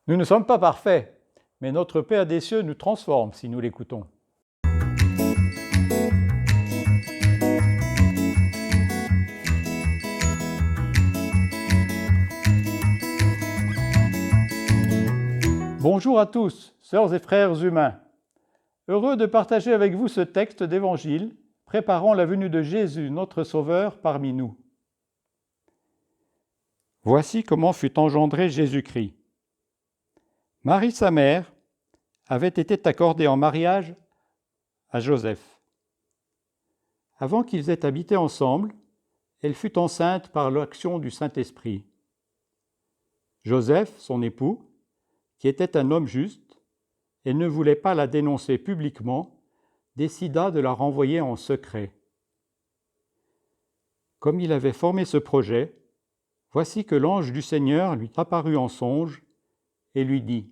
Nous ne sommes pas parfaits, mais notre Père des cieux nous transforme si nous l'écoutons. Bonjour à tous, sœurs et frères humains. Heureux de partager avec vous ce texte d'Évangile, préparant la venue de Jésus, notre Sauveur, parmi nous. Voici comment fut engendré Jésus-Christ. Marie, sa mère, avait été accordée en mariage à Joseph. Avant qu'ils aient habité ensemble, elle fut enceinte par l'action du Saint-Esprit. Joseph, son époux, qui était un homme juste, et ne voulait pas la dénoncer publiquement, décida de la renvoyer en secret. Comme il avait formé ce projet, voici que l'ange du Seigneur lui apparut en songe et lui dit :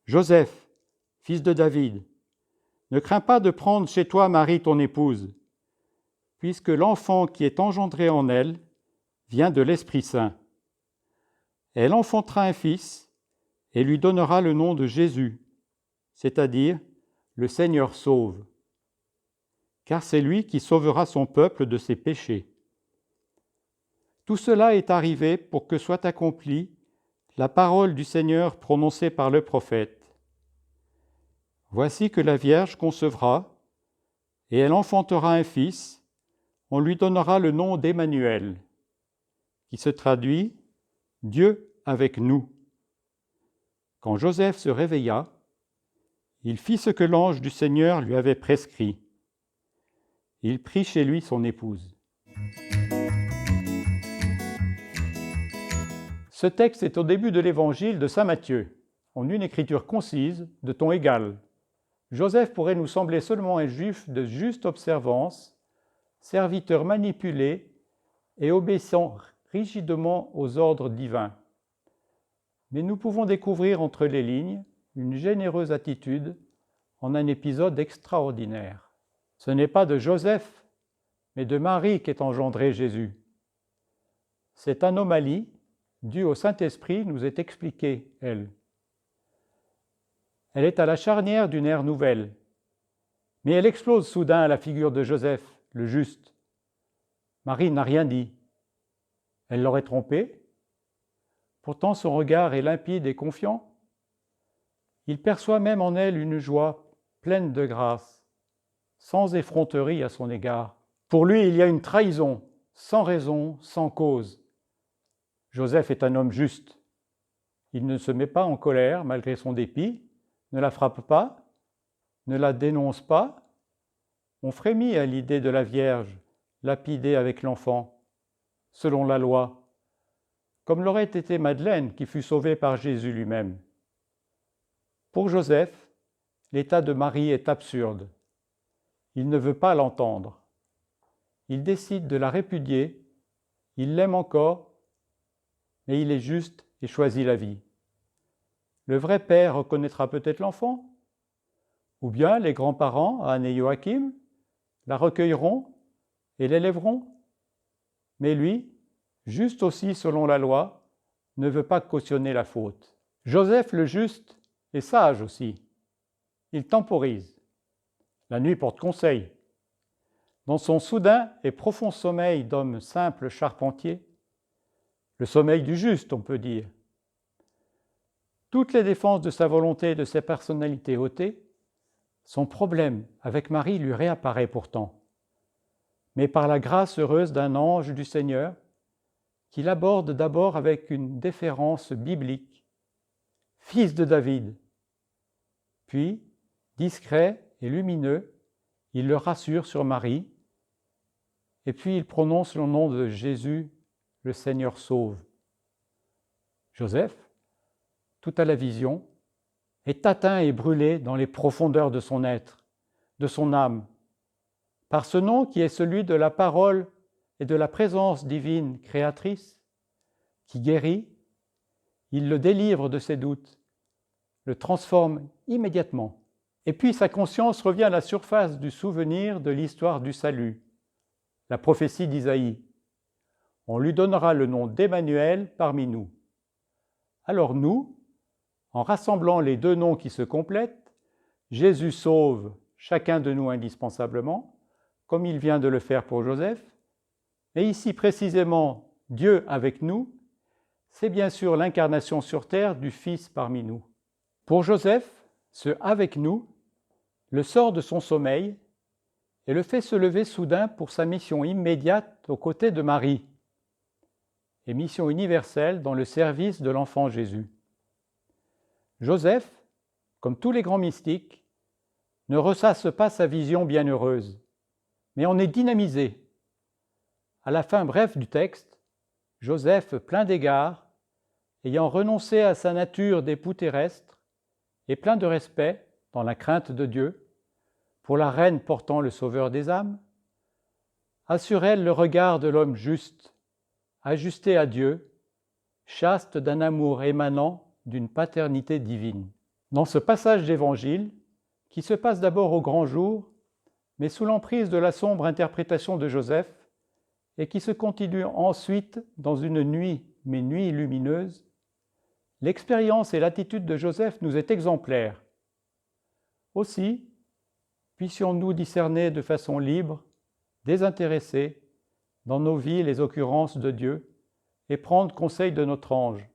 « Joseph, fils de David, ne crains pas de prendre chez toi Marie ton épouse, puisque l'enfant qui est engendré en elle vient de l'Esprit Saint. Elle enfantera un fils et lui donnera le nom de Jésus, c'est-à-dire le Seigneur sauve, car c'est lui qui sauvera son peuple de ses péchés. Tout cela est arrivé pour que soit accomplie la parole du Seigneur prononcée par le prophète. Voici que la Vierge concevra, et elle enfantera un fils, on lui donnera le nom d'Emmanuel, qui se traduit « Dieu avec nous ». Quand Joseph se réveilla, il fit ce que l'ange du Seigneur lui avait prescrit. Il prit chez lui son épouse. Ce texte est au début de l'évangile de saint Matthieu, en une écriture concise, de ton égal. Joseph pourrait nous sembler seulement un juif de juste observance, serviteur manipulé et obéissant rigidement aux ordres divins. Mais nous pouvons découvrir entre les lignes une généreuse attitude en un épisode extraordinaire. Ce n'est pas de Joseph, mais de Marie qu'est engendré Jésus. Cette anomalie, due au Saint-Esprit, nous est expliquée, elle. Elle est à la charnière d'une ère nouvelle, mais elle explose soudain à la figure de Joseph, le juste. Marie n'a rien dit. Elle l'aurait trompé. Pourtant, son regard est limpide et confiant. Il perçoit même en elle une joie pleine de grâce, sans effronterie à son égard. Pour lui, il y a une trahison, sans raison, sans cause. Joseph est un homme juste. Il ne se met pas en colère malgré son dépit, ne la frappe pas, ne la dénonce pas. On frémit à l'idée de la Vierge, lapidée avec l'enfant, selon la loi, comme l'aurait été Madeleine qui fut sauvée par Jésus lui-même. Pour Joseph, l'état de Marie est absurde. Il ne veut pas l'entendre. Il décide de la répudier, il l'aime encore, mais il est juste et choisit la vie. Le vrai père reconnaîtra peut-être l'enfant, ou bien les grands-parents, Anne et Joachim, la recueilleront et l'élèveront. Mais lui, juste aussi selon la loi, ne veut pas cautionner la faute. Joseph le juste est sage aussi. Il temporise. La nuit porte conseil. Dans son soudain et profond sommeil d'homme simple charpentier, le sommeil du juste, on peut dire, toutes les défenses de sa volonté et de sa personnalité ôtées, son problème avec Marie lui réapparaît pourtant, mais par la grâce heureuse d'un ange du Seigneur, qui l'aborde d'abord avec une déférence biblique, fils de David. Puis, discret et lumineux, il le rassure sur Marie, et puis il prononce le nom de Jésus, le Seigneur sauve. Joseph, tout à la vision, est atteint et brûlé dans les profondeurs de son être, de son âme, par ce nom qui est celui de la parole et de la présence divine créatrice, qui guérit, il le délivre de ses doutes, le transforme immédiatement. Et puis sa conscience revient à la surface du souvenir de l'histoire du salut, la prophétie d'Isaïe. On lui donnera le nom d'Emmanuel parmi nous. Alors nous, En rassemblant les deux noms qui se complètent, Jésus sauve chacun de nous indispensablement, comme il vient de le faire pour Joseph. Et ici précisément, Dieu avec nous, c'est bien sûr l'incarnation sur terre du Fils parmi nous. Pour Joseph, ce « avec nous » le sort de son sommeil et le fait se lever soudain pour sa mission immédiate aux côtés de Marie, et mission universelle dans le service de l'enfant Jésus. Joseph, comme tous les grands mystiques, ne ressasse pas sa vision bienheureuse, mais en est dynamisé. À la fin brève du texte, Joseph, plein d'égards, ayant renoncé à sa nature d'époux terrestre et plein de respect dans la crainte de Dieu, pour la reine portant le sauveur des âmes, a sur elle le regard de l'homme juste, ajusté à Dieu, chaste d'un amour émanant d'une paternité divine. Dans ce passage d'Évangile, qui se passe d'abord au grand jour, mais sous l'emprise de la sombre interprétation de Joseph, et qui se continue ensuite dans une nuit, mais nuit lumineuse, l'expérience et l'attitude de Joseph nous est exemplaire. Aussi, puissions-nous discerner de façon libre, désintéressée, dans nos vies les occurrences de Dieu et prendre conseil de notre ange,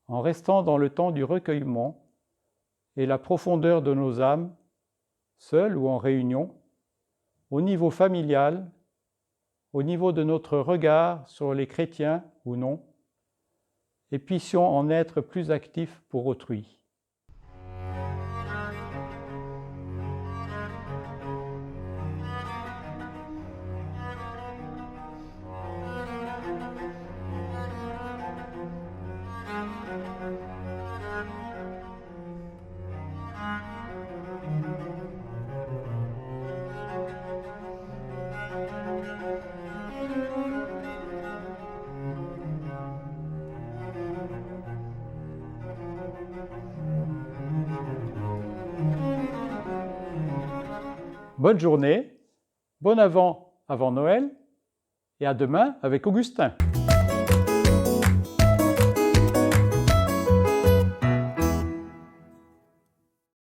en restant dans le temps du recueillement et la profondeur de nos âmes, seuls ou en réunion, au niveau familial, au niveau de notre regard sur les chrétiens ou non, et puissions en être plus actifs pour autrui. Bonne journée, bon avant Noël, et à demain avec Augustin.